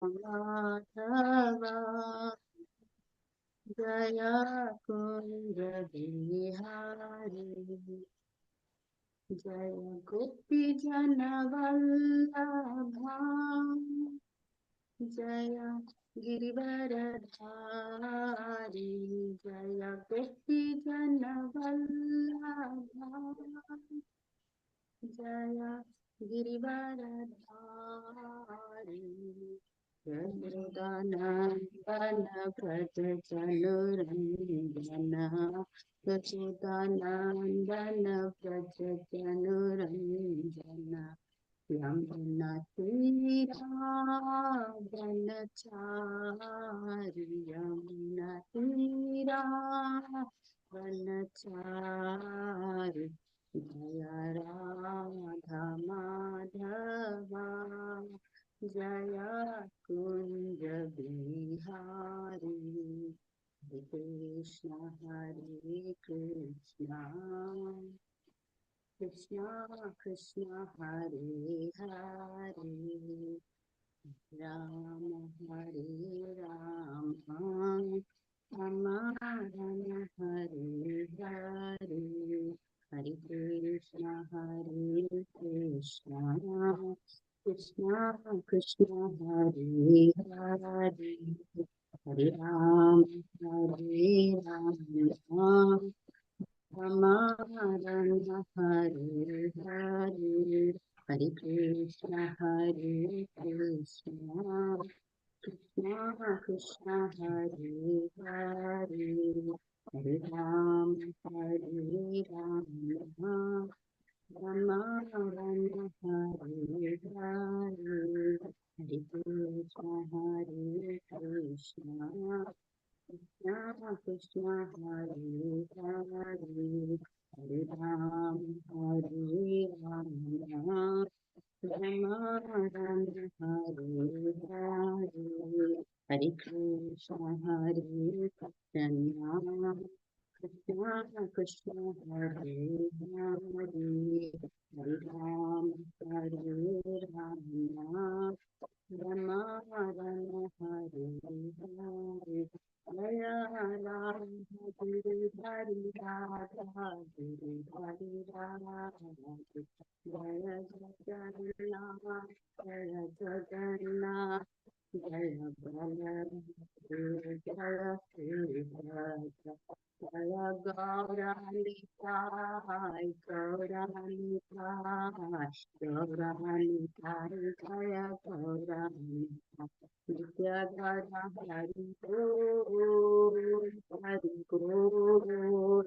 Madhava Jaya Kunda Bihari Jaya Gopi Jana Vallabha Jaya Girivaradhari Jaya Gopi Jana Vallabha Jaya Girivaradhari Yashodanandana Braja Janurandana Yashodanandana Braja Janurandana Yamuna Tira Vanachari Yamuna Tira Vanachari Jaya Radha Madhava Jaya Kunja Bihari Hare Krishna Hare Krishna Krishna Krishna Hare Hare Rama Hare Rama Rama Rama Hare Hare Hare Krishna Krishna Krishna Hare Hare Hare Rama Rama Rama Hare Hare Hare Krishna Krishna Krishna Hare Hare Hare Rama Rama Rama Hare Hare Hare Krishna Krishna Krishna Krishna Hare Hare Hare Rama Rama Rama Hare Hare Hare Krishna Krishna Krishna Krishna Hare Hare Hare Rama Rama Rama Hare Hare Jaya Rama Guru Hari Radha Guru Hari Radha Jaya Jagannath Jaya Jagannath Jaya Balaram Jaya Subhadra Jaya Gauranitai Gauranitai Gauranitai Jaya Gauranitai Nitya Gada Hari Guru Hari Guru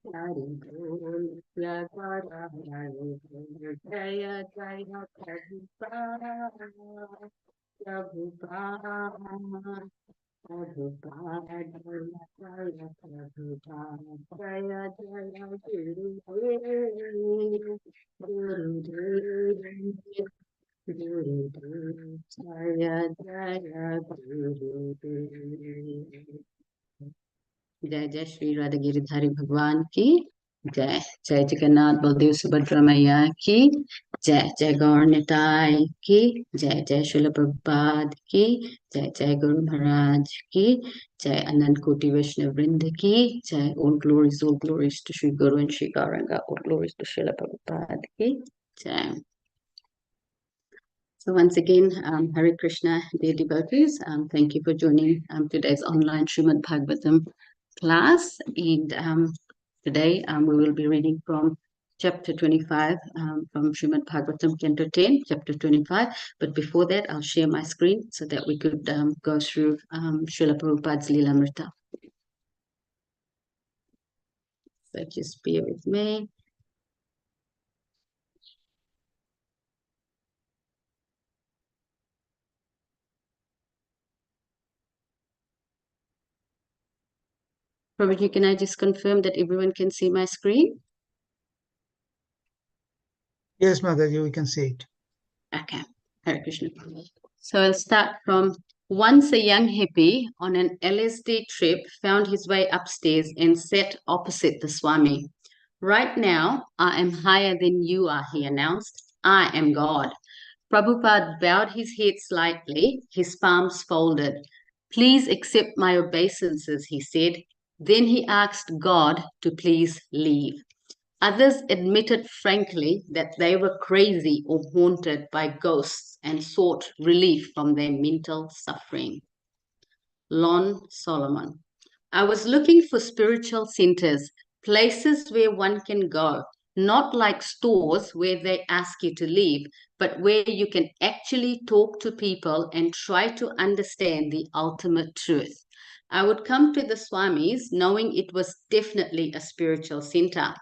Hari Guru Nitya Gada Hari Guru Jaya Jaya Prabhupada Prabhupada Prabhupada Jaya Jaya Prabhupada Jaya Jaya Guru Guru Guru Jaya Jaya Guru जय जय श्री राधा गिरिधारी भगवान की जय जय जगन्नाथ बलदेव सुभद्रा मैया की जय जय गौर निताई की जय जय श्रील प्रभुपाद की जय जय गुरु महाराज की जय अनंत कोटि वैष्णव वृंद की जय all glories to Sri Guru and Sri Gauranga, all glories to Srila Prabhupada की जय. So once again, Hare Krishna, dear devotees, thank you for joining today's online Srimad Bhagavatam class. And today we will be reading from chapter 25 from Srimad Bhagavatam, Canto 10, chapter 25. But before that, I'll share my screen so that we could go through Srila Prabhupada's Lilamrita. So just bear with me. Prabhuji, can I just confirm that everyone can see my screen? Yes, Mataji, we can see it. Okay, Hare Krishna. So I'll start from once a young hippie on an LSD trip found his way upstairs and sat opposite the Swami. Right now, I am higher than you are, he announced. I am God. Prabhupada bowed his head slightly, his palms folded. Please accept my obeisances, he said. Then he asked God to please leave. Others admitted frankly that they were crazy or haunted by ghosts and sought relief from their mental suffering. Lon Solomon. I was looking for spiritual centers, places where one can go, not like stores where they ask you to leave, but where you can actually talk to people and try to understand the ultimate truth. I would come to the Swamis knowing it was definitely a spiritual center.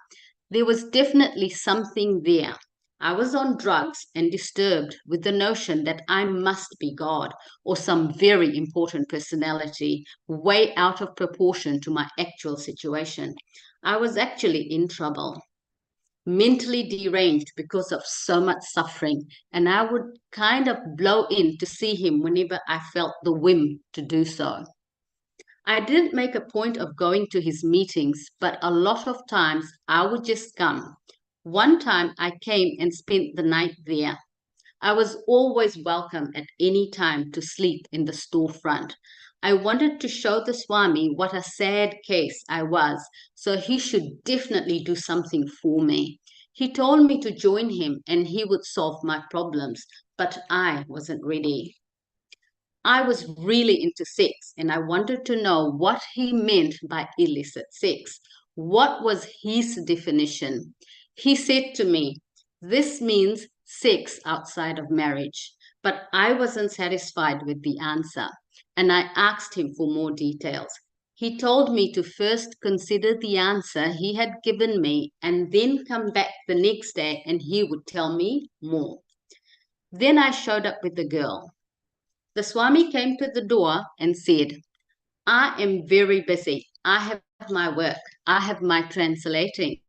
There was definitely something there. I was on drugs and disturbed with the notion that I must be God or some very important personality, way out of proportion to my actual situation. I was actually in trouble, mentally deranged because of so much suffering, and I would kind of blow in to see him whenever I felt the whim to do so. I didn't make a point of going to his meetings, but a lot of times I would just come. One time I came and spent the night there. I was always welcome at any time to sleep in the storefront. I wanted to show the Swami what a sad case I was, so he should definitely do something for me. He told me to join him and he would solve my problems, but I wasn't ready. I was really into sex and I wanted to know what he meant by illicit sex. What was his definition? He said to me, "This means sex outside of marriage." But I wasn't satisfied with the answer and I asked him for more details. He told me to first consider the answer he had given me and then come back the next day and he would tell me more. Then I showed up with the girl. The Swami came to the door and said, "I am very busy. I have my work. I have my translating.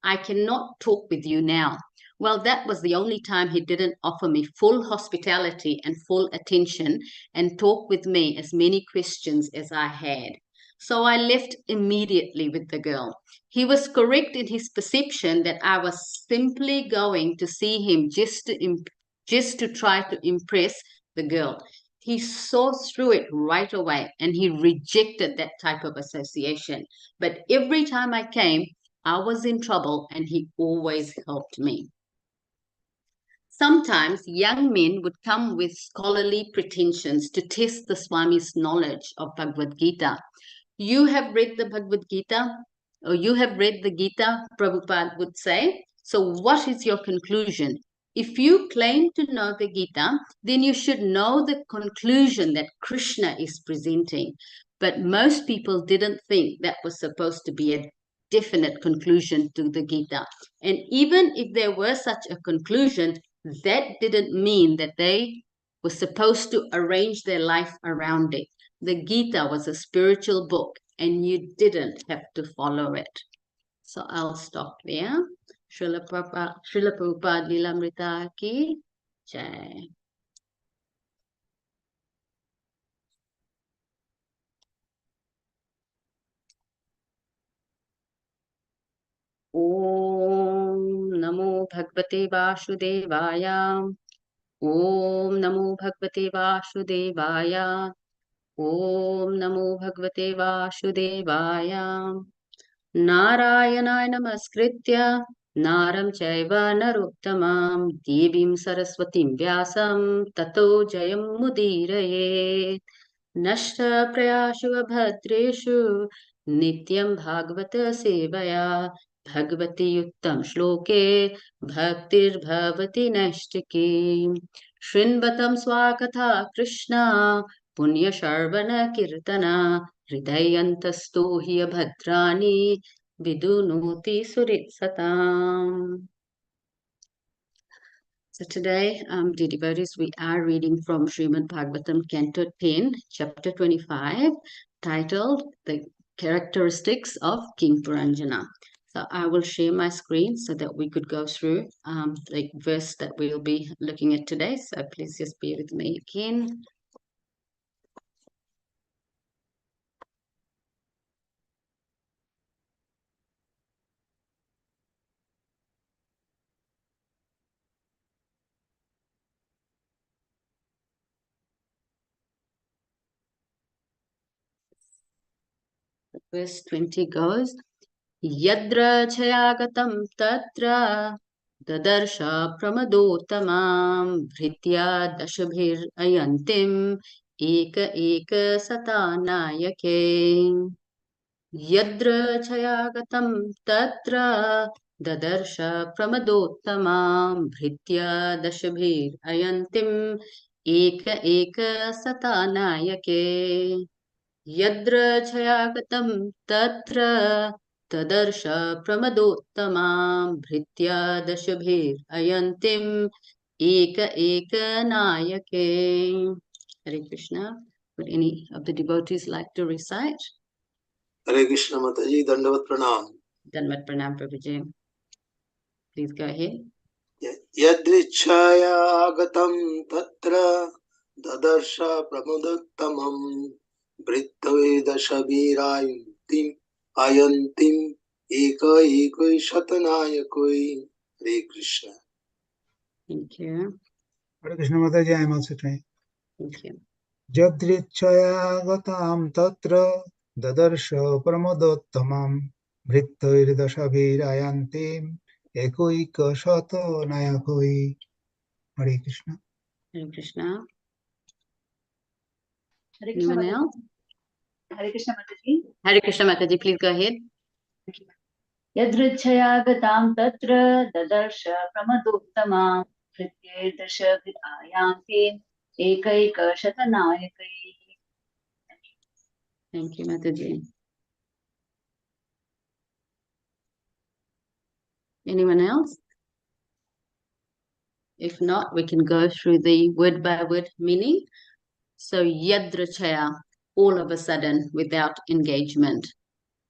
I cannot talk with you now." Well, that was the only time he didn't offer me full hospitality and full attention and talk with me as many questions as I had. So I left immediately with the girl. He was correct in his perception that I was simply going to see him just to try to impress the girl. He saw through it right away and he rejected that type of association. But every time I came, I was in trouble and he always helped me. Sometimes young men would come with scholarly pretensions to test the Swami's knowledge of Bhagavad Gita. "You have read the Bhagavad Gita, or you have read the Gita," Prabhupada would say. "So what is your conclusion? If you claim to know the Gita, then you should know the conclusion that Krishna is presenting." But most people didn't think that was supposed to be a definite conclusion to the Gita. And even if there were such a conclusion, that didn't mean that they were supposed to arrange their life around it. The Gita was a spiritual book and you didn't have to follow it. So I'll stop there. Srila Prabhupada Lilamrita ki Jai. Om Namo Bhagavate Vasudevaya. Om Namo Bhagavate Vasudevaya. Om Namo Bhagavate Vasudevaya. नारायणाय नमस्कृत्य नारं चैव नरोत्तमां देवीं सरस्वतीं व्यासं ततो जयमुदीरयेत्। नष्टप्रयासु भद्रेषु नित्यं भागवत सेवया भगवति युक्तं श्लोके भक्तिर्भवति नैष्टिकी। शृण्वतं स्वाकथा कृष्णा पुण्यश्रवण कीर्तना हृदयन्तस्तो हि भद्राणि विदुनोति सुहृत्सताम्. So today, dear devotees, we are reading from Srimad Bhagavatam, Canto 10, Chapter 25, titled The Characteristics of King Puranjana. So I will share my screen so that we could go through the verse that we'll be looking at today. So please just bear with me again. Verse 20 goes, Yadra chayagatam tatra dadarša pramadottamam bhritya dashabhir ayantim eka eka satanayake. Yadra chayagatam tatra dadarša pramadottamam bhritya dashabhir ayantim eka eka satanayake. Yadra chayagatam tatra तदर्श प्रमदोत्तमां भृत्या दशभिर अयंतिम एक एक Nike. Hare Krishna. Would any of the devotees like to recite? Hare Krishna Mataji, Dandavat Pranam. Dandavat Pranam, Prabhuji. Please go ahead. Yadrichaya agatam tatra dadarsha pramodottamam bhrittave dashabhirayuntim ayantim eka ekoi shatanayakoi. Hare Krishna. Thank you. Hare Krishna Mataji, I am also trying. Thank you. Yadrichaya gatam tatra dadarsha pramodottamam bhrittairdashabhirayantim ekoika shato nayakoi. Hare Krishna. Hare Krishna. Hare Krishna Anyone Mataji. else? Hare Krishna Mataji. Hare Krishna Mataji, please go ahead. Yadrichaya gatam tatra dadarsh pramadottamam Pritye dashabhir ayanti ekaika shatanayakaihi. Thank you, Mataji. Anyone else? If not, we can go through the word by word meaning. So yadrachaya, all of a sudden, without engagement.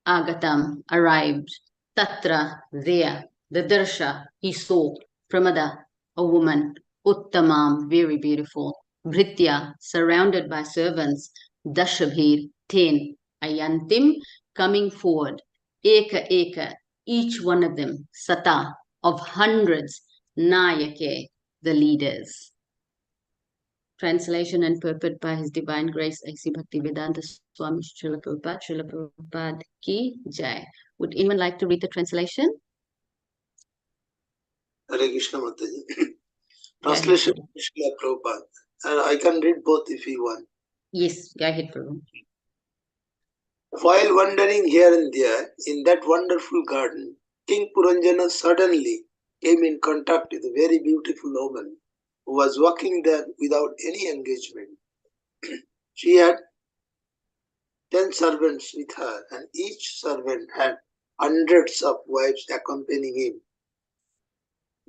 Agatam, arrived. Tatra, there. The darsha, he saw. Pramada, a woman. Uttamam, very beautiful. Bhritya, surrounded by servants. Dashabhir, 10. Ayantim, coming forward. Eka eka, each one of them. Sata, of hundreds. Nayake, the leaders. Translation and purport by His Divine Grace A.C. Bhaktivedanta Swami Srila Prabhupada Ki Jai. Would anyone like to read the translation? Hare Krishna Mataji. Translation Go Srila Prabhupada. I can read both if you want. Yes, go ahead, Prabhu. While wandering here and there in that wonderful garden, King Puranjana suddenly came in contact with a very beautiful woman who was walking there without any engagement. She had 10 servants with her, and each servant had hundreds of wives accompanying him.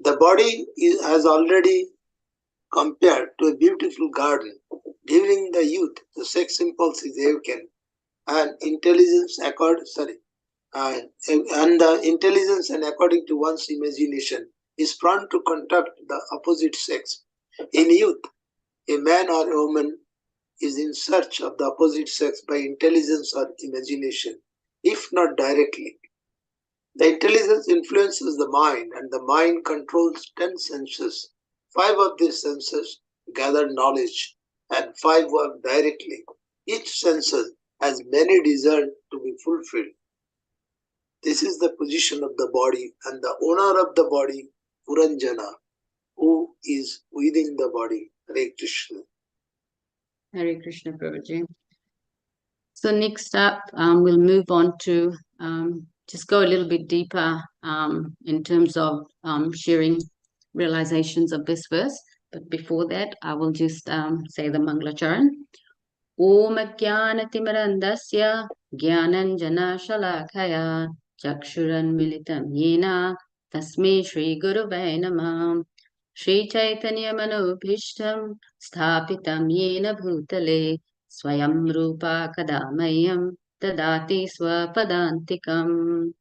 The body has already compared to a beautiful garden. During the youth, the sex impulse is awakened, and intelligence and the intelligence and according to one's imagination is prone to contact the opposite sex. In youth, a man or a woman is in search of the opposite sex by intelligence or imagination, if not directly. The intelligence influences the mind, and the mind controls 10 senses. 5 of these senses gather knowledge, and 5 work directly. Each sense has many desires to be fulfilled. This is the position of the body, and the owner of the body, Puranjana, who is within the body. Hare Krishna. Hare Krishna, Prabhuji. So next up, we'll move on to just go a little bit deeper in terms of sharing realizations of this verse. But before that, I will just say the Manglacharan. Om Jnanatimrandasya Jnananjana Shalakaya Chakshuran Militam Yena Tasme Shri Guruvay Namah Shri Chaitanya Manobhishtam Sthapitam Yena Bhutale Swayam Rupa Kadamayam Tadati Swapadantikam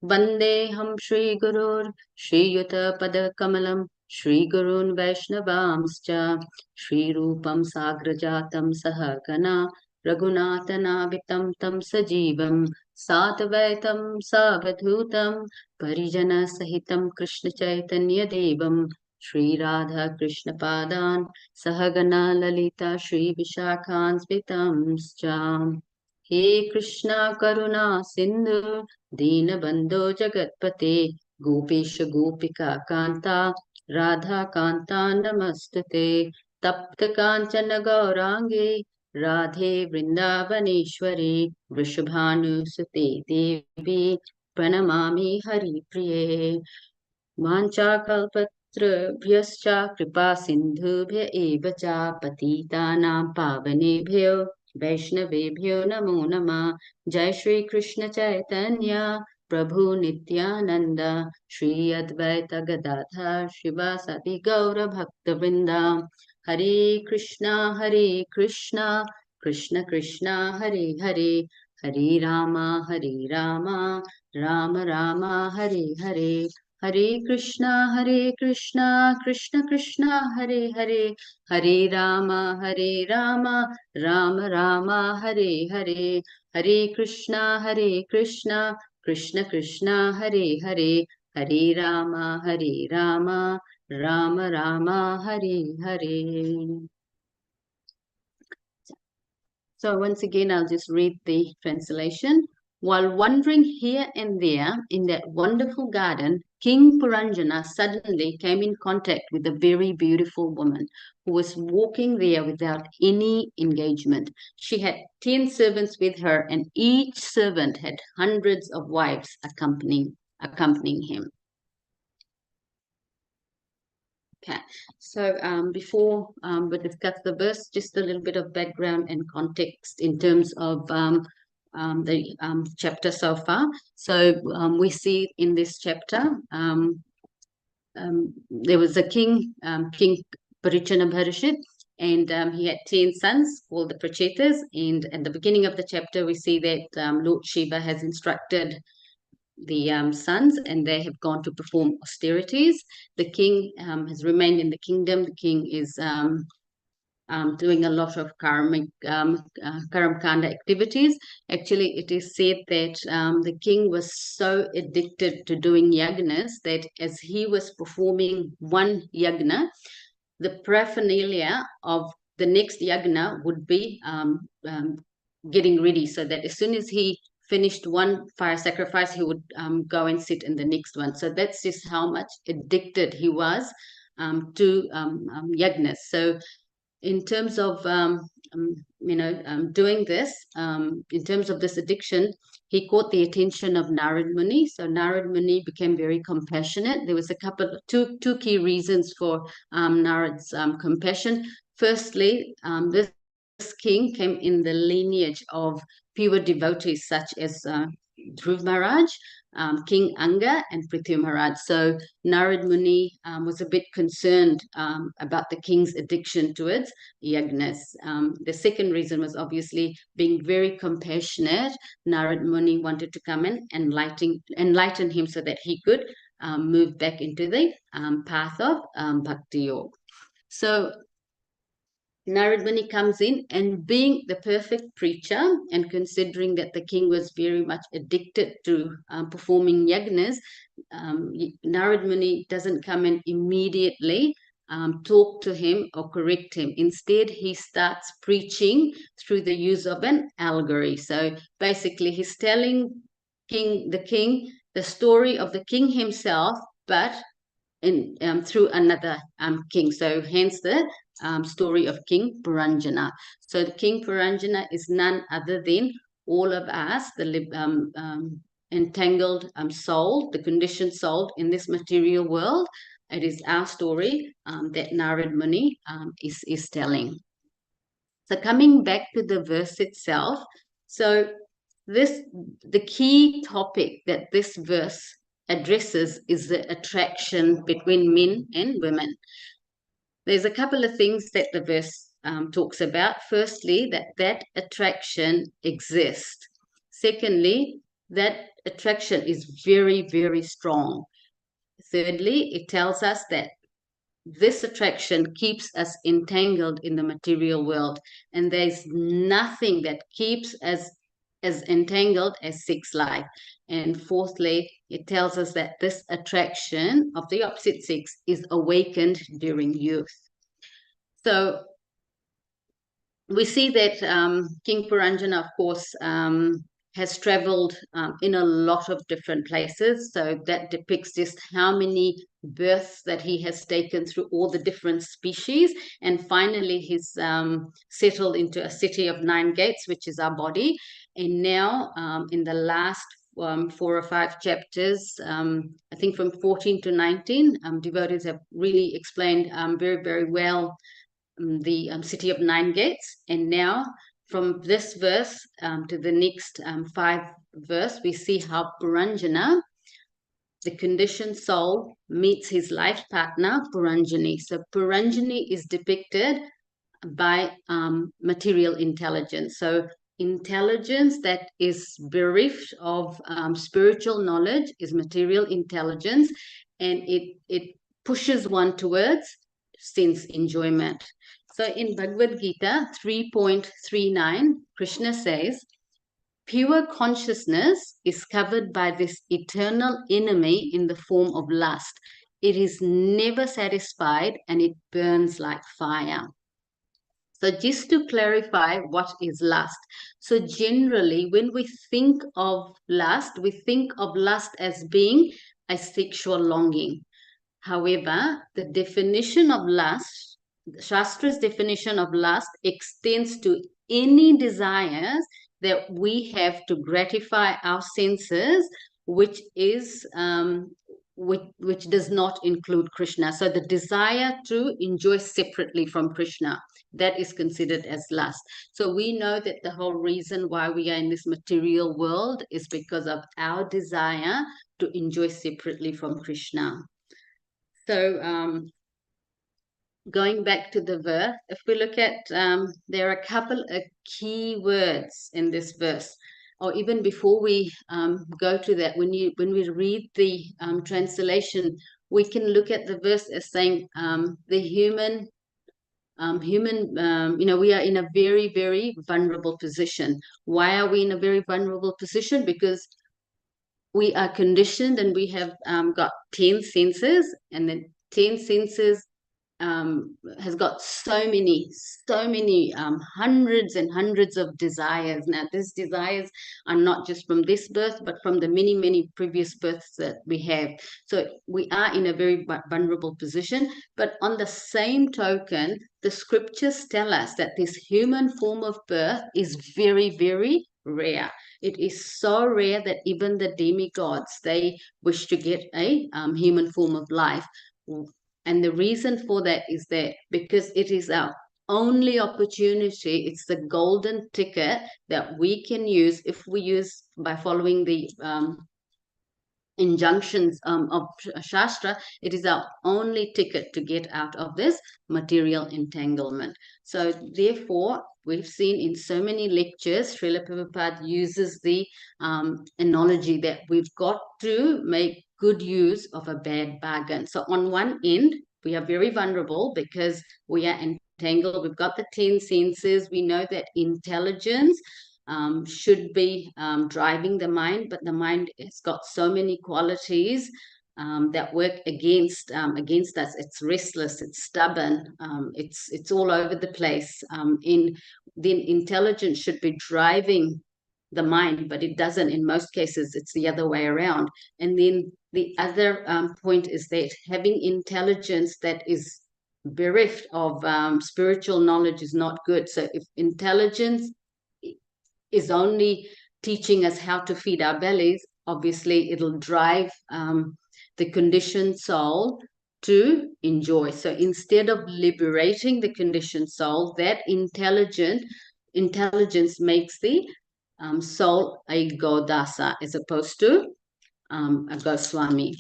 Vandeham Shri Gurur Shri Yuta Padakamalam Shri Gurun Vaishnavamscha Shri Rupam Sagrajatam Sahagana Raghunatanavitam Tam Sajivam Satvaitam Savadhutam Parijana Sahitam Krishna Chaitanya Devam Shri Radha Krishna Padan Sahagana Lalita Shri Vishakhan Svitamscha. He Krishna Karuna Sindhu Deenabandho Jagatpate Gopesha Gopika Kanta Radha Kanta Namastate Tapta Kanchana Gaurangi Radhe Vrindavaneshwari Vrishabhanu Sute Devi Pranamami Hari Priye वाञ्छाकल्पतरुभ्यश्च कृपा सिन्धुभ्य एव च पतितानां पावनेभ्यो वैष्णवेभ्यो नमो नमः जय श्री कृष्ण चैतन्य प्रभु नित्यानंद श्री अद्वैत गदाधर शिवासादि गौर भक्तवृंद हरे Krishna Krishna Krishna Hare Hare Hare Ram Ram Ram Hare Hare Hare Krishna Krishna Krishna Hare Hare Hare Ram Ram Ram Hare Hare Hare Krishna Krishna Krishna Hare Hare Hare Ram Ram Ram Hare Hare. So once again, I'll just read the translation. While wandering here and there in that wonderful garden, King Puranjana suddenly came in contact with a very beautiful woman who was walking there without any engagement. She had 10 servants with her, and each servant had hundreds of wives accompanying him. Okay, so before we discuss the verse, just a little bit of background and context in terms of the chapter so far. So we see in this chapter there was a king, King Parichana Bharashit, and he had 10 sons called the Prachetas. And at the beginning of the chapter, we see that Lord Shiva has instructed the sons, and they have gone to perform austerities. The king has remained in the kingdom. The king is doing a lot of karam-kanda activities. Actually, it is said that the king was so addicted to doing yagnas that as he was performing one yagna, the paraphernalia of the next yagna would be getting ready, so that as soon as he finished one fire sacrifice, he would go and sit in the next one. So that's just how much addicted he was to yagnas. So in terms of doing this, in terms of this addiction, he caught the attention of Narad Muni. So Narad Muni became very compassionate. There was two key reasons for Narad's compassion. Firstly, this king came in the lineage of pure devotees such as Dhruv Maharaj, King Anga, and Prithvi Maharaj. So Narad Muni was a bit concerned about the king's addiction towards yagnas. The second reason was obviously being very compassionate. Narad Muni wanted to come in and enlighten him so that he could move back into the path of Bhakti Yoga. So Narad Muni comes in, and being the perfect preacher and considering that the king was very much addicted to performing yagnas, Narad Muni doesn't come in immediately talk to him or correct him. Instead, he starts preaching through the use of an allegory. So basically, he's telling the king the story of the king himself, but through another king. So hence the story of King Puranjana. So the King Puranjana is none other than all of us, the entangled soul, the conditioned soul in this material world. It is our story that Narad Muni is telling. So coming back to the verse itself, so the key topic that this verse addresses is the attraction between men and women. There's a couple of things that the verse talks about. Firstly, that attraction exists. Secondly, that attraction is very, very strong. Thirdly, it tells us that this attraction keeps us entangled in the material world, and there's nothing that keeps us as entangled as sex life. And fourthly, it tells us that this attraction of the opposite sex is awakened during youth. So we see that King Puranjana, of course, has traveled in a lot of different places. So that depicts just how many births that he has taken through all the different species. And finally, he's settled into a city of 9 gates, which is our body. And now, in the last 4 or 5 chapters, I think from 14 to 19, devotees have really explained very, very well the city of 9 gates. And now from this verse to the next 5 verse, we see how Puranjana, the conditioned soul, meets his life partner Puranjani. So Puranjani is depicted by material intelligence. So intelligence that is bereft of spiritual knowledge is material intelligence, and it pushes one towards sense enjoyment. So in Bhagavad Gita 3.39, Krishna says, pure consciousness is covered by this eternal enemy in the form of lust. It is never satisfied and it burns like fire. So just to clarify what is lust. So generally, when we think of lust as being a sexual longing. However, the definition of lust, Shastra's definition of lust, extends to any desires that we have to gratify our senses, which is which does not include Krishna. So the desire to enjoy separately from Krishna, that is considered as lust. So we know that the whole reason why we are in this material world is because of our desire to enjoy separately from Krishna. So going back to the verse, if we look at, there are a couple of key words in this verse, or even before we go to that, when we read the translation, we can look at the verse as saying the human, we are in a very, very vulnerable position. Why are we in a very vulnerable position? Because we are conditioned and we have got 10 senses, and the 10 senses has got so many hundreds and hundreds of desires. Now, these desires are not just from this birth, but from the many, many previous births that we have. So we are in a very vulnerable position. But on the same token, the scriptures tell us that this human form of birth is very, very rare. It is so rare that even the demigods, they wish to get a human form of life. And the reason for that is that because it is our only opportunity, it's the golden ticket that we can use if we use by following the injunctions of Shastra. It is our only ticket to get out of this material entanglement. So therefore, we've seen in so many lectures, Srila Prabhupada uses the analogy that we've got to make good use of a bad bargain. So on one end, we are very vulnerable because we are entangled. We've got the 10 senses. We know that intelligence should be driving the mind, but the mind has got so many qualities that work against us. It's restless, it's stubborn, it's all over the place. Then intelligence should be driving the mind, but it doesn't. In most cases, it's the other way around. And then the other point is that having intelligence that is bereft of spiritual knowledge is not good. So if intelligence is only teaching us how to feed our bellies, obviously it'll drive the conditioned soul to enjoy. So instead of liberating the conditioned soul, that intelligence makes the soul a Godasa as opposed to a Goswami.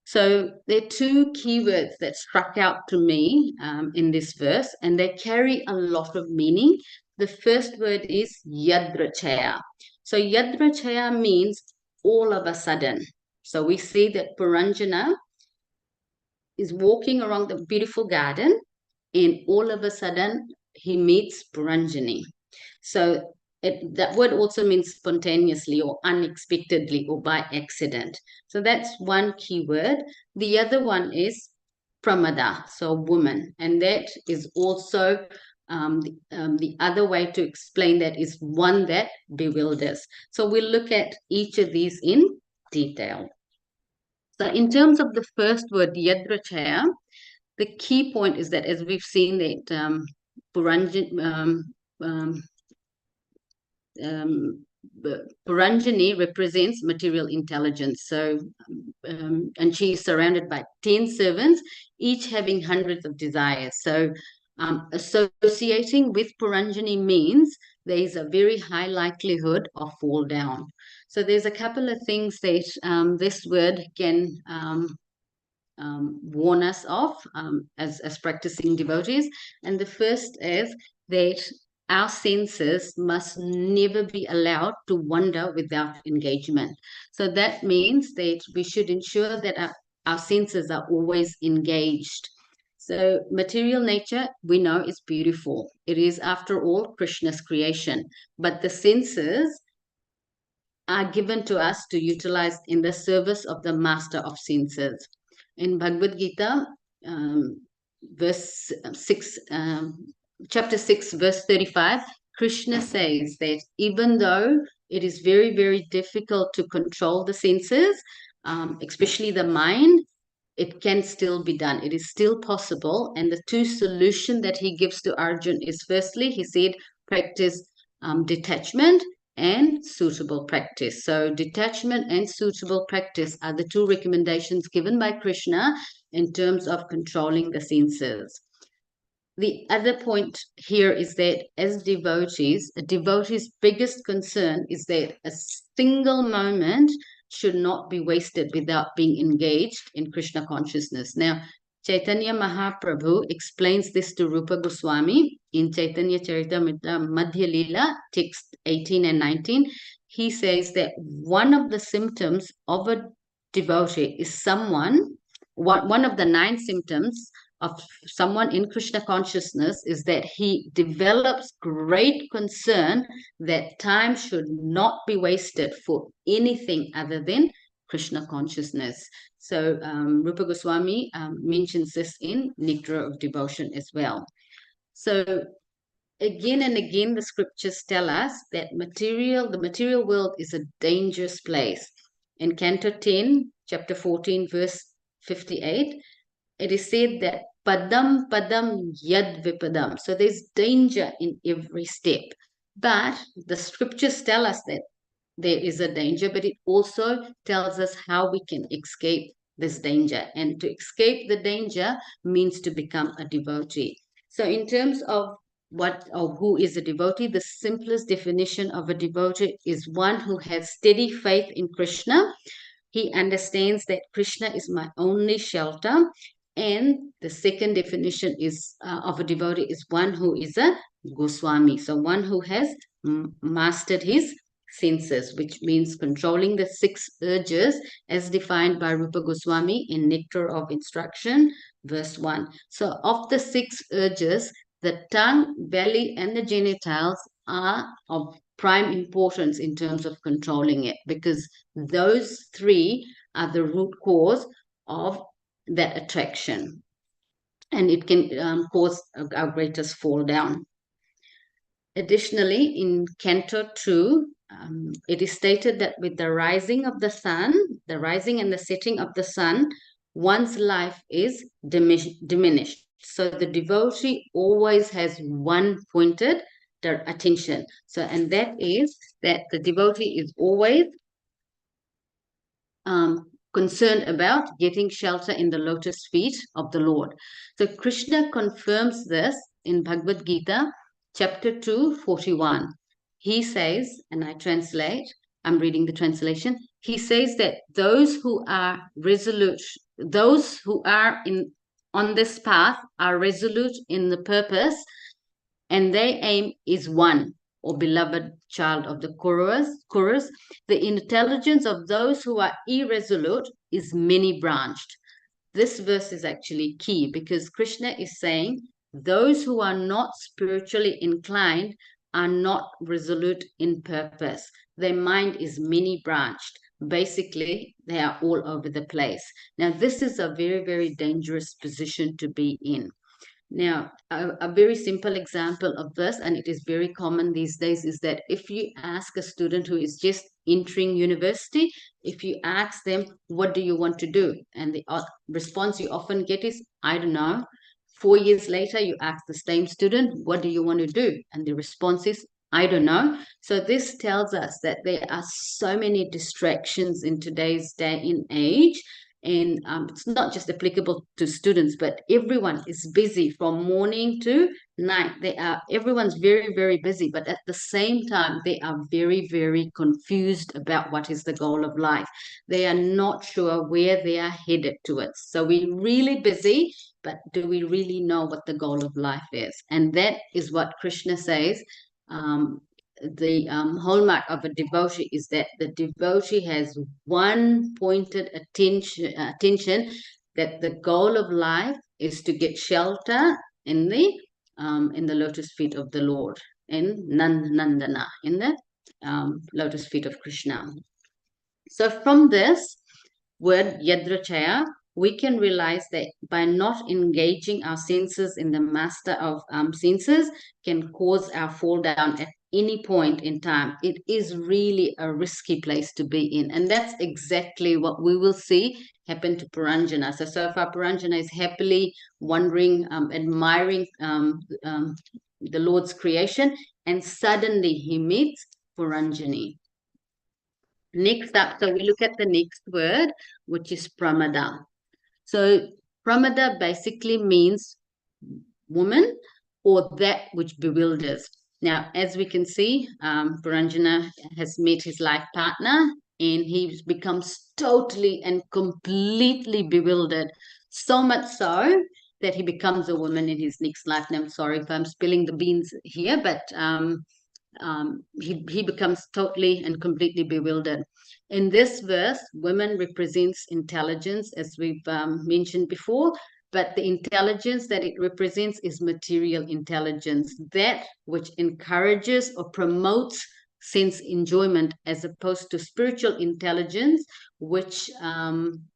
So there are 2 keywords that struck out to me in this verse, and they carry a lot of meaning. The first word is yadrachaya. So yadrachaya means all of a sudden. So we see that Puranjana is walking around the beautiful garden, and all of a sudden he meets Puranjani. So that word also means spontaneously or unexpectedly or by accident. So that's one key word. The other one is pramada, so woman, and that is also the other way to explain that is one that bewilders. So we'll look at each of these in detail. So in terms of the first word, yadrachaya, the key point is that, as we've seen, that um, um, Puranjani represents material intelligence. So, and she is surrounded by 10 servants, each having hundreds of desires. So, associating with Puranjani means there is a very high likelihood of fall down. So, there's a couple of things that this word can warn us of as practicing devotees. And the first is that our senses must never be allowed to wander without engagement. So that means that we should ensure that our senses are always engaged. So material nature, we know, is beautiful. It is, after all, Krishna's creation. But the senses are given to us to utilize in the service of the master of senses. In Bhagavad Gita, verse 6, chapter 6, verse 35, Krishna says that even though it is very, very difficult to control the senses, especially the mind, it can still be done. It is still possible. And the two solutions that he gives to Arjun is, firstly, he said, practice detachment and suitable practice. So detachment and suitable practice are the two recommendations given by Krishna in terms of controlling the senses. The other point here is that as devotees, a devotee's biggest concern is that a single moment should not be wasted without being engaged in Krishna consciousness. Now, Chaitanya Mahaprabhu explains this to Rupa Goswami in Chaitanya Charitamrita Madhya Leela, text 18 and 19. He says that one of the symptoms of a devotee is one of the 9 symptoms of someone in Krishna consciousness is that he develops great concern that time should not be wasted for anything other than Krishna consciousness. So Rupa Goswami mentions this in Nectar of Devotion as well. So again and again, the scriptures tell us that the material world is a dangerous place. In Canto 10, chapter 14, verse 58, it is said that padam padam yad vipadam. So there's danger in every step. But the scriptures tell us that there is a danger, but it also tells us how we can escape this danger. And to escape the danger means to become a devotee. So in terms of who is a devotee, the simplest definition of a devotee is one who has steady faith in Krishna. He understands that Krishna is my only shelter. And the second definition is of a devotee is one who is a Goswami. So one who has mastered his senses, which means controlling the 6 urges as defined by Rupa Goswami in Nectar of Instruction, verse 1. So of the 6 urges, the tongue, belly, and the genitals are of prime importance in terms of controlling it, because those 3 are the root cause of that attraction, and it can cause our greatest fall down. Additionally, in Canto 2, it is stated that with the rising of the sun, the rising and the setting of the sun, one's life is diminished. So the devotee always has one pointed attention. So, and that is that the devotee is always concerned about getting shelter in the lotus feet of the Lord. So Krishna confirms this in Bhagavad Gita, chapter 2, 41. He says, and I translate, I'm reading the translation. He says that those who are resolute, those who are on this path are resolute in the purpose, and their aim is one, or beloved child of the chorus. The intelligence of those who are irresolute is many-branched. This verse is actually key because Krishna is saying those who are not spiritually inclined are not resolute in purpose. Their mind is many-branched. Basically, they are all over the place. Now, this is a very, very dangerous position to be in. Now, a very simple example of this, and it is very common these days, is that if you ask a student who is just entering university, if you ask them, what do you want to do? And the response you often get is, I don't know. 4 years later, you ask the same student, what do you want to do? And the response is, I don't know. So this tells us that there are so many distractions in today's day and age, and it's not just applicable to students, but everyone is busy from morning to night. Everyone's very, very busy, but at the same time they are very, very confused about what is the goal of life. They are not sure where they are headed towards. So we're really busy, but do we really know what the goal of life is? And that is what Krishna says. The hallmark of a devotee is that the devotee has one pointed attention, that the goal of life is to get shelter in the lotus feet of the Lord, in Nandana, in the lotus feet of Krishna. So from this word yadrachaya, we can realize that by not engaging our senses in the master of senses can cause our fall down at any point in time. It is really a risky place to be in. And that's exactly what we will see happen to Puranjana. So far, Puranjana is happily wondering, admiring the Lord's creation, and suddenly he meets Puranjani. Next up, so we look at the next word, which is pramada. So pramada basically means woman, or that which bewilders. Now, as we can see, Puranjana has met his life partner, and he becomes totally and completely bewildered, so much so that he becomes a woman in his next life. And I'm sorry if I'm spilling the beans here, but he becomes totally and completely bewildered. In this verse, women represents intelligence, as we've mentioned before, but the intelligence that it represents is material intelligence, that which encourages or promotes sense enjoyment, as opposed to spiritual intelligence, which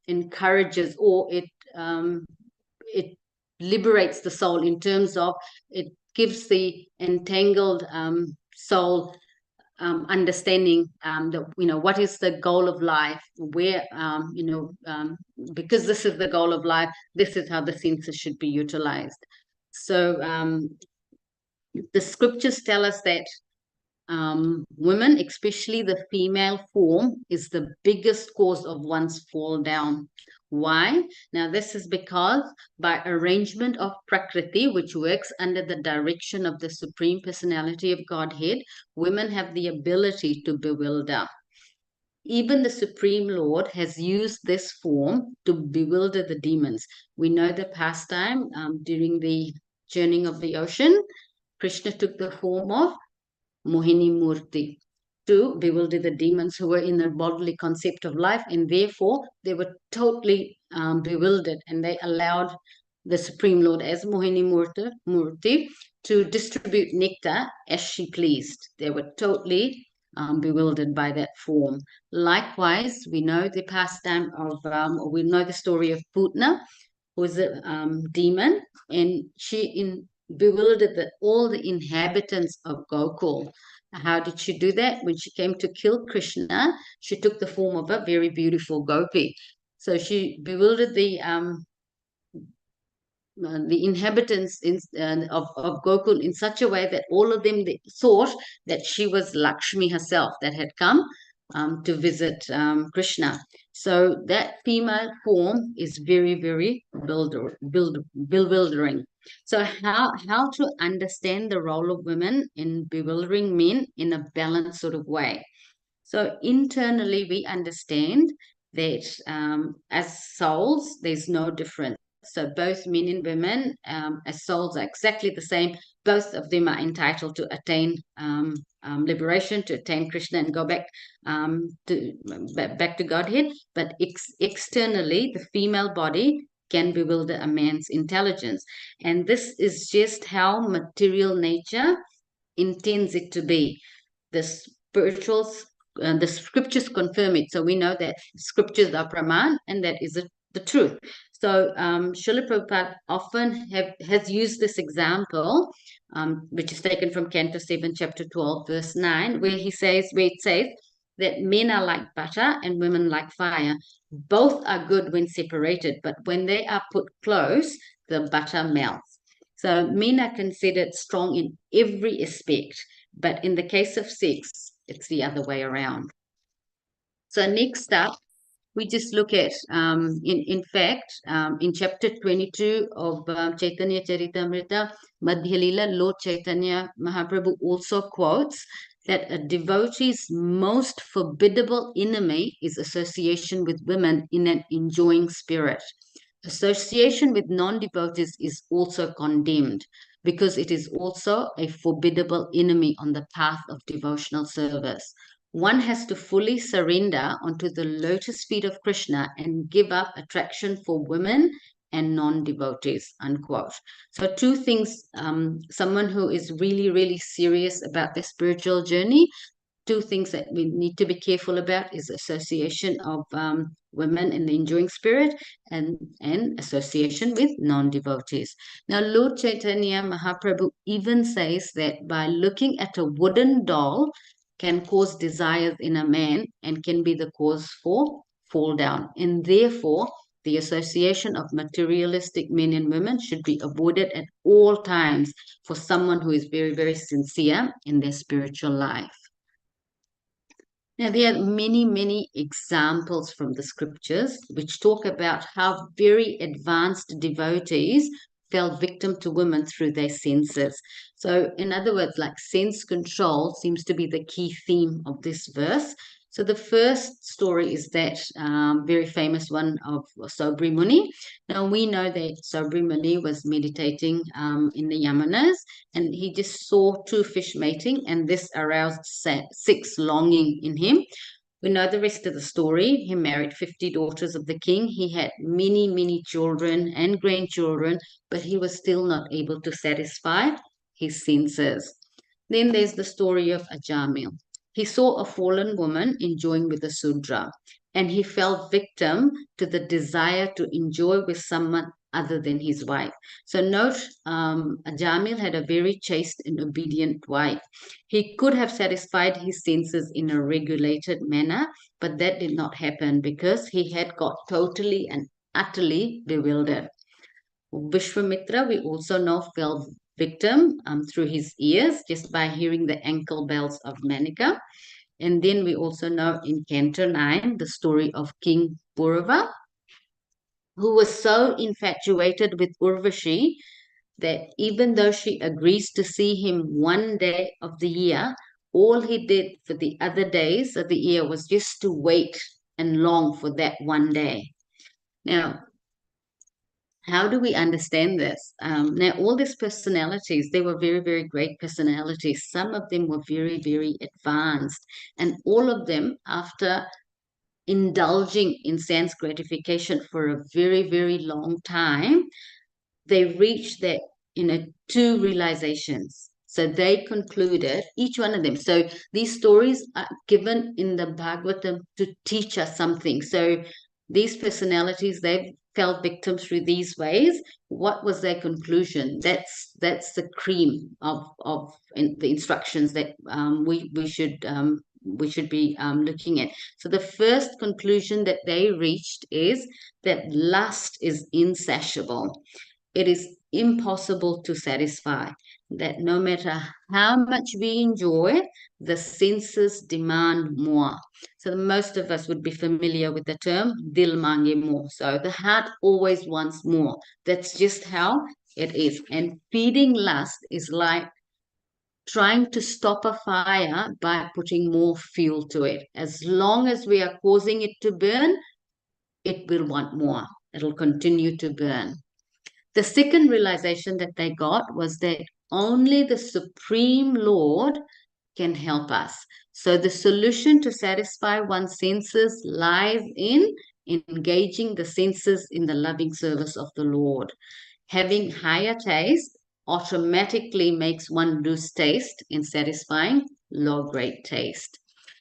encourages, or it liberates the soul, in terms of it gives the entangled soul understanding that, what is the goal of life, where because this is the goal of life, this is how the senses should be utilized. So the scriptures tell us that women, especially the female form, is the biggest cause of one's fall down. Why? Now, this is because by arrangement of Prakriti, which works under the direction of the Supreme Personality of Godhead, women have the ability to bewilder. Even the Supreme Lord has used this form to bewilder the demons. We know the pastime during the churning of the ocean. Krishna took the form of Mohini Murti to bewilder the demons who were in the bodily concept of life, and therefore they were totally bewildered, and they allowed the Supreme Lord as Mohini Murti to distribute nectar as she pleased. They were totally bewildered by that form. Likewise, we know the pastime of, we know the story of Putna, who was a demon, and she bewildered all the inhabitants of Gokul. How did she do that? When she came to kill Krishna, she took the form of a very beautiful gopi. So she bewildered the inhabitants of Gokul in such a way that all of them thought that she was Lakshmi herself that had come to visit Krishna. So that female form is very, very bewildering. So how to understand the role of women in bewildering men in a balanced sort of way? So internally, we understand that as souls, there's no difference. So both men and women, as souls, are exactly the same. Both of them are entitled to attain liberation, to attain Krishna and go back to Godhead. But externally, the female body can bewilder a man's intelligence, and this is just how material nature intends it to be. The spirituals, the scriptures confirm it. So we know that scriptures are Praman, and that is the truth. So Srila Prabhupada often has used this example, which is taken from Canto 7, Chapter 12, verse 9, where it says that men are like butter and women like fire. Both are good when separated, but when they are put close, the butter melts. So men are considered strong in every aspect, but in the case of sex, it's the other way around. So next up, we just look at, in fact, in chapter 22 of Chaitanya Charitamrita, Madhya Lila, Lord Chaitanya Mahaprabhu also quotes that a devotee's most forbiddable enemy is association with women in an enjoying spirit. Association with non-devotees is also condemned because it is also a forbiddable enemy on the path of devotional service. One has to fully surrender onto the lotus feet of Krishna and give up attraction for women and non-devotees, unquote. So two things, someone who is really, really serious about their spiritual journey, two things that we need to be careful about is association of women in the enjoying spirit and association with non-devotees. Now, Lord Chaitanya Mahaprabhu even says that by looking at a wooden doll can cause desires in a man and can be the cause for fall down. And therefore, the association of materialistic men and women should be avoided at all times for someone who is very, very sincere in their spiritual life. Now, there are many, many examples from the scriptures which talk about how very advanced devotees fell victim to women through their senses. So, in other words, like sense control seems to be the key theme of this verse. So, the first story is that very famous one of Sobri Muni. Now, we know that Sobri Muni was meditating in the Yamanas, and he just saw two fish mating, and this aroused sex longing in him. We know the rest of the story. He married 50 daughters of the king. He had many, many children and grandchildren, but he was still not able to satisfy his senses. Then there's the story of Ajamil. He saw a fallen woman enjoying with a Sudra, and he fell victim to the desire to enjoy with someone other than his wife. So note, Ajamil had a very chaste and obedient wife. He could have satisfied his senses in a regulated manner, but that did not happen because he had got totally and utterly bewildered. Vishwamitra, we also know, fell victim through his ears just by hearing the ankle bells of Manika. And then we also know in Canto 9 the story of King Purava, who was so infatuated with Urvashi that even though she agrees to see him one day of the year, all he did for the other days of the year was just to wait and long for that one day. Now, how do we understand this? Now, all these personalities, they were very, very great personalities. Some of them were very, very advanced. And all of them, after indulging in sense gratification for a very, very long time, they reached that, two realizations. So they concluded, each one of them. So these stories are given in the Bhagavatam to teach us something. So these personalities, they fell victim through these ways. What was their conclusion? That's the cream of the instructions that we should be looking at. So the first conclusion that they reached is that lust is insatiable. It is impossible to satisfy, that no matter how much we enjoy, the senses demand more. So most of us would be familiar with the term dil mange more. So the heart always wants more. That's just how it is. And feeding lust is like trying to stop a fire by putting more fuel to it. As long as we are causing it to burn, it will want more. It'll continue to burn. The second realization that they got was that only the Supreme Lord can help us. So the solution to satisfy one's senses lies in engaging the senses in the loving service of the Lord. Having higher taste automatically makes one lose taste in satisfying low-grade taste.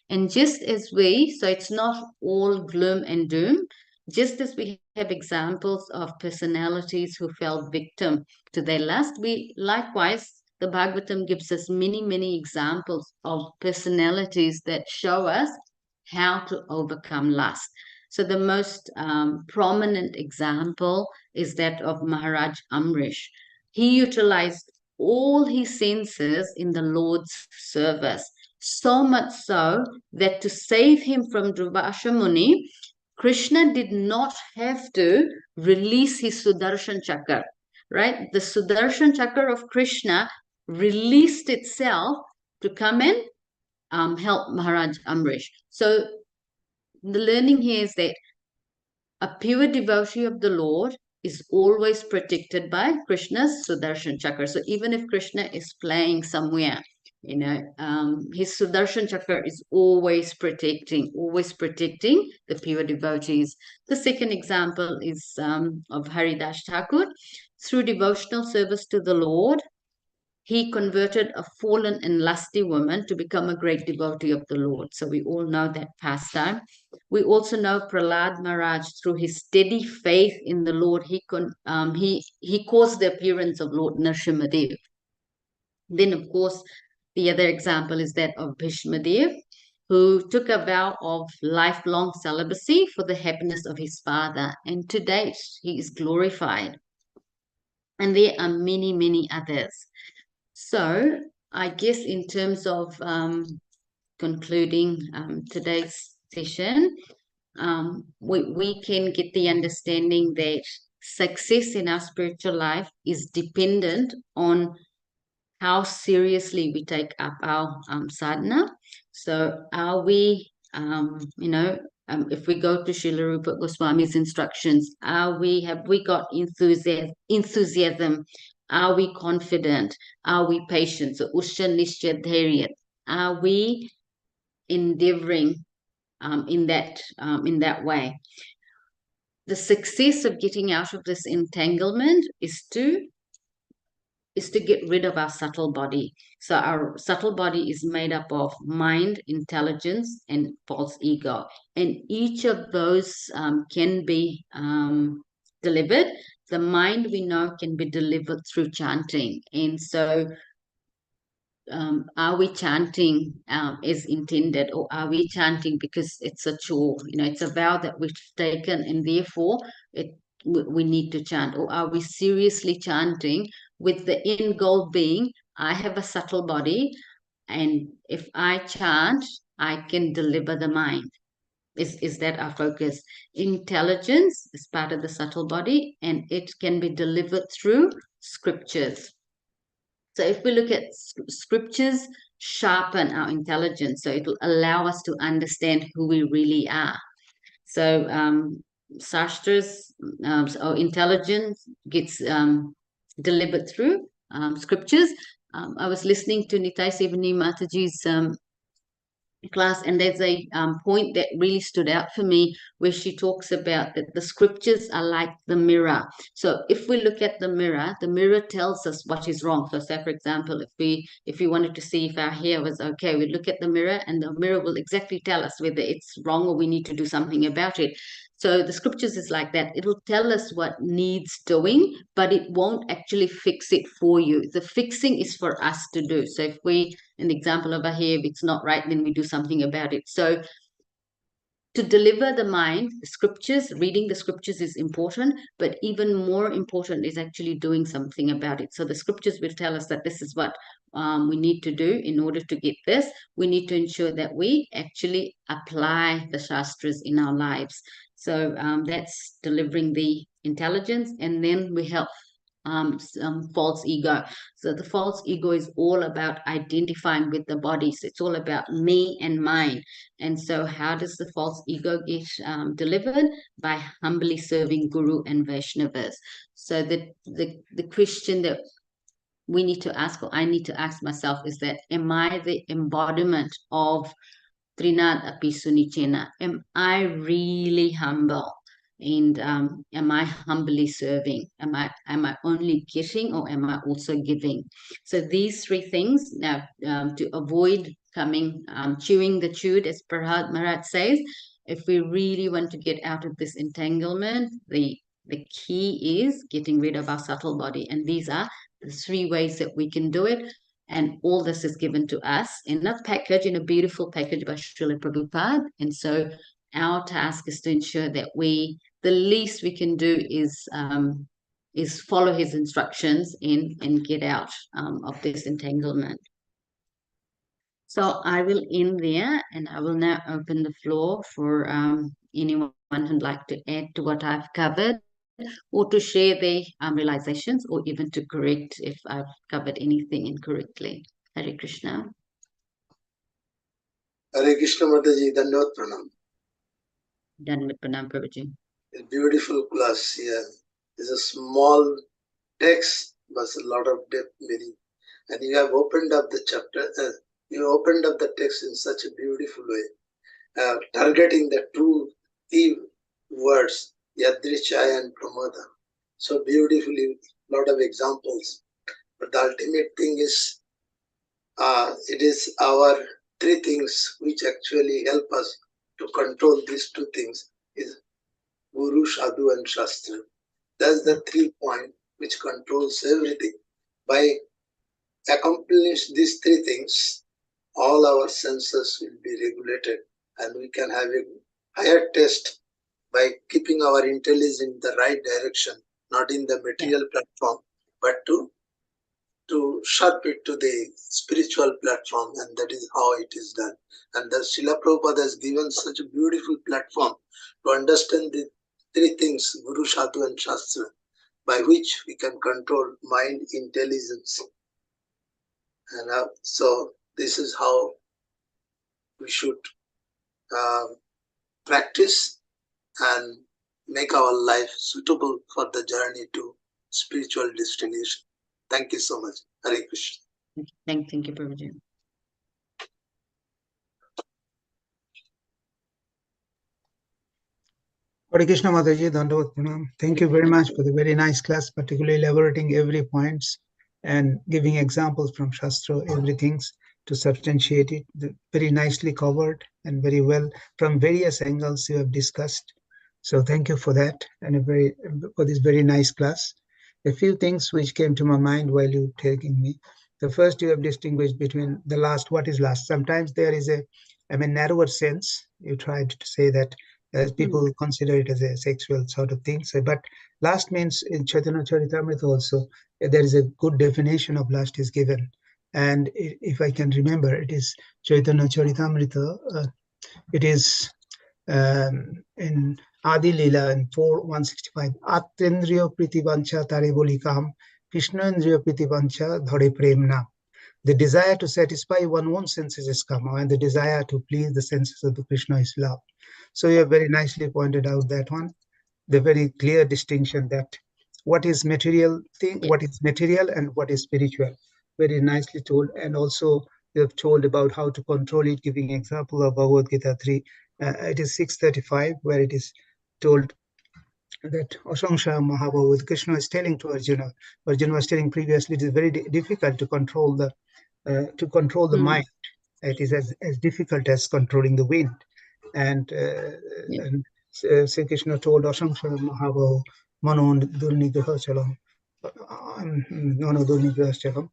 And just as so it's not all gloom and doom. Just as we have examples of personalities who fell victim to their lust, we likewise, the Bhagavatam gives us many, many examples of personalities that show us how to overcome lust. So the most prominent example is that of Maharaj Amrish. He utilized all his senses in the Lord's service, so much so that to save him from Durvasha Muni, Krishna did not have to release his Sudarshan Chakra, right? The Sudarshan Chakra of Krishna released itself to come and help Maharaj Amrish. So the learning here is that a pure devotee of the Lord is always protected by Krishna's Sudarshan Chakra. So even if Krishna is playing somewhere, his Sudarshan Chakra is always protecting the pure devotees. The second example is of Haridas Thakur. Through devotional service to the Lord, he converted a fallen and lusty woman to become a great devotee of the Lord. So we all know that pastime. We also know Prahlad Maharaj, through his steady faith in the Lord, he caused the appearance of Lord Nrsimhadev. Then, of course, the other example is that of Bhishmadev, who took a vow of lifelong celibacy for the happiness of his father. And to date, he is glorified. And there are many, many others. So I guess in terms of concluding today's session, we can get the understanding that success in our spiritual life is dependent on how seriously we take up our sadhana. So are we, if we go to Srila Rupa Goswami's instructions, have we got enthusiasm? Are we confident? Are we patient? So Usha Nishya Dharya. Are we endeavoring in that way? The success of getting out of this entanglement is to get rid of our subtle body. So our subtle body is made up of mind, intelligence, and false ego. And each of those can be delivered. The mind, we know, can be delivered through chanting. And so are we chanting as intended, or are we chanting because it's a chore? It's a vow that we've taken, and therefore we need to chant. Or are we seriously chanting with the end goal being, I have a subtle body, and if I chant, I can deliver the mind? Is that our focus? Intelligence is part of the subtle body, and it can be delivered through scriptures. So if we look at scriptures, sharpen our intelligence. So it will allow us to understand who we really are. So Shastras, or intelligence gets delivered through scriptures. I was listening to Nitai Sevani Mataji's class, and there's a point that really stood out for me, where she talks about that the scriptures are like the mirror. So if we look at the mirror tells us what is wrong. So say, for example, if we wanted to see if our hair was okay, we look at the mirror, and the mirror will exactly tell us whether it's wrong or we need to do something about it. So the scriptures is like that. It'll tell us what needs doing, but it won't actually fix it for you. The fixing is for us to do. So if we, in the example over here, if it's not right, then we do something about it. So to deliver the mind, the scriptures, reading the scriptures is important, but even more important is actually doing something about it. So the scriptures will tell us that this is what we need to do in order to get this. We need to ensure that we actually apply the Shastras in our lives. So that's delivering the intelligence, and then we help false ego. So the false ego is all about identifying with the body. So it's all about me and mine. And so how does the false ego get delivered? By humbly serving Guru and Vaishnavas. So the question that we need to ask, or I need to ask myself, is that, am I the embodiment of Trinad Api Sunichena? Am I really humble? And am I humbly serving? Am I only getting, or am I also giving? So these three things, now to avoid chewing the chewed, as Prahlad Maharaj says, if we really want to get out of this entanglement, the key is getting rid of our subtle body. And these are the 3 ways that we can do it. And all this is given to us in a package, in a beautiful package by Srila Prabhupada. And so our task is to ensure that the least we can do is follow his instructions and get out of this entanglement. So I will end there, and I will now open the floor for anyone who'd like to add to what I've covered, or to share their realizations, or even to correct if I've covered anything incorrectly. Hare Krishna. Hare Krishna Mataji, Dandavad Pranam. Done with Pranam Prabhuji. A beautiful class here. It's a small text, but a lot of depth meaning. And you have opened up the chapter, you opened up the text in such a beautiful way, targeting the two key words, Yadrichaya and Pramoda. So beautifully, lot of examples. But the ultimate thing is, it is our 3 things which actually help us to control these 2 things is Guru, Sadhu and Shastra. That's the 3 point which controls everything. By accomplish these 3 things, all our senses will be regulated and we can have a higher taste by keeping our intelligence in the right direction, not in the material platform, but to sharp it to the spiritual platform, and that is how it is done. And the Srila Prabhupada has given such a beautiful platform to understand the 3 things, Guru, Sadhu and Shastra, by which we can control mind, intelligence. And so this is how we should practice and make our life suitable for the journey to spiritual destination. Thank you so much. Hare Krishna. Thank you, Prabhuji. Hare Krishna Mataji, Dandavad Pranam. Thank you very much for the very nice class, particularly elaborating every points and giving examples from Shastra, everything to substantiate it. Very nicely covered and very well from various angles you have discussed. So thank you for that and for this very nice class. A few things which came to my mind while you were taking me. The first, you have distinguished between the last, what is last? Sometimes there is narrower sense. You tried to say that people consider it as a sexual sort of thing. So, but last means in Chaitanya Charitamrita also, there is a good definition of last is given. And if I can remember, it is Chaitanya Charitamrita. It is in Adi Leela in 4:165. Atendriya pritivancha tare bolikam, Krishnendriya pritivancha dhare premna. The desire to satisfy one's own senses is kama, and the desire to please the senses of the Krishna is love. So you have very nicely pointed out that one, the very clear distinction that what is material thing, what is material and what is spiritual. Very nicely told. And also you have told about how to control it, giving example of Bhagavad Gita 3. It is 6:35 where it is told that Asangsha Mahabhava, Krishna is telling to Arjuna. Arjuna was telling previously it is very difficult to control the mind. It is as difficult as controlling the wind. And Sri Krishna told Asangsha Mahabhava, Mano Durnigraha Chalam, Mano Durnigraha Chalam.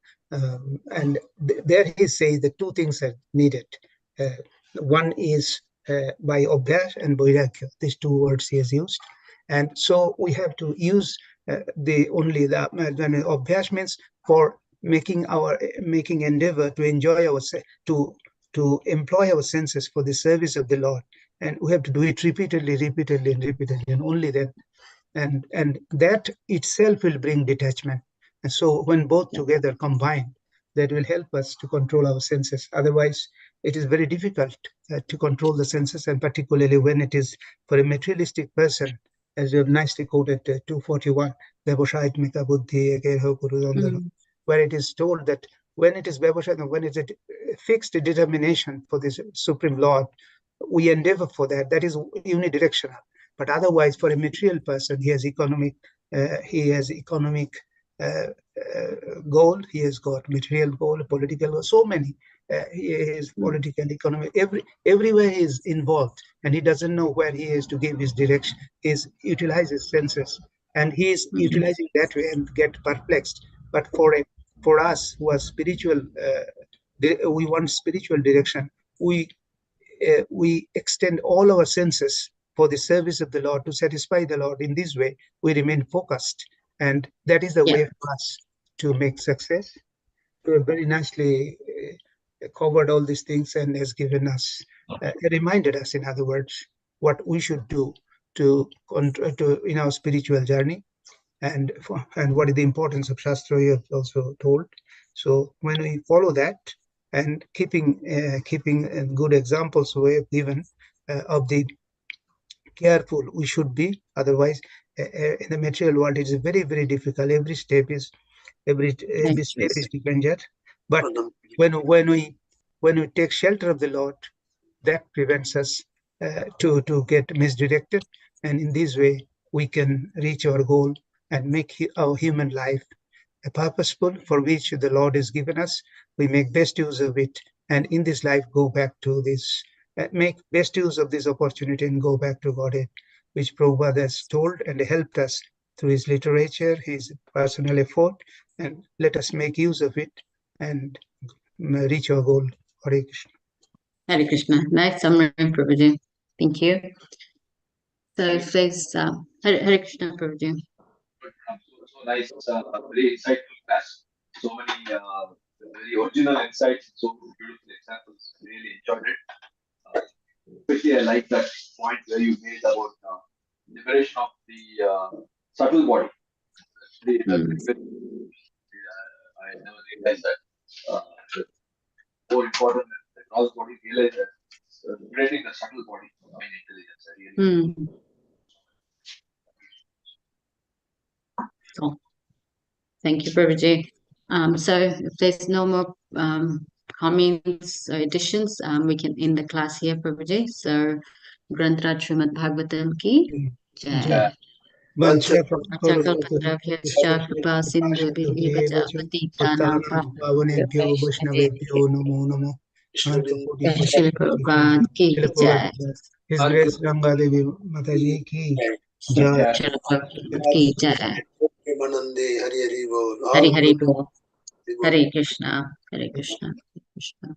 And there he says the 2 things are needed. One is by Abhyas and Vairagya. These 2 words he has used. And so we have to use Abhyas means for making endeavor to enjoy to employ our senses for the service of the Lord. And we have to do it repeatedly, and only then. And that itself will bring detachment. And so when both together combine, that will help us to control our senses. Otherwise, it is very difficult to control the senses, and particularly when it is for a materialistic person, as you have nicely quoted 241, Devashayatmika Buddhi, where it is told that when it is Devashayatmika, when it is a fixed determination for this Supreme Lord, we endeavor for that. That is unidirectional. But otherwise, for a material person, he has economic goal. He has got material goal, political goal, so many. He is political, economic, everywhere he is involved, and he doesn't know where he is to give his direction. He utilizes senses, and he is utilizing that way and get perplexed. But for us who are spiritual, we want spiritual direction. We extend all our senses for the service of the Lord, to satisfy the Lord. In this way, we remain focused, and that is the way for us to make success. We have very nicely covered all these things and has given us, reminded us, in other words, what we should do to in our spiritual journey, and what is the importance of Shastra. You have also told. So when we follow that, and keeping good examples we have given of the careful we should be, otherwise in the material world it is very, very difficult. Every step is danger. But when we take shelter of the Lord, that prevents us to get misdirected, and in this way we can reach our goal and make our human life purposeful, for which the Lord has given us. We make best use of it, and in this life go back to this, make best use of this opportunity and go back to Godhead, which Prabhupada has told and helped us through his literature, his personal effort, and let us make use of it and reach our goal. Hare Krishna. Hare Krishna. Nice summary, Prabhuji. Thank you. So if there's Hare Krishna, Prabhuji. So nice, very insightful class. So many very original insights, so beautiful examples. Really enjoyed it. Especially, I like that point where you made about liberation of the subtle body. I never realized that. More important than the gross body, realize that liberating the subtle body, mind, intelligence. Really. Cool. Thank you, Prabhuji. So if there's no more comments or additions, we can end the class here, Prabhuji. So Granth Raj Srimad Bhagavatam ki jai. Vanchakalpatarabhyascha kripa sindhubhyo patitanam pavanebhyo vaishnavebhyo namo namo. Shri Prabhupada ki jai. His Grace Rangadevi Mataji ki jai. Shri Prabhupada ki jai. Hari Hari Bol. Hari Hari Bol. Hare Krishna. Hare Krishna. Hare Krishna.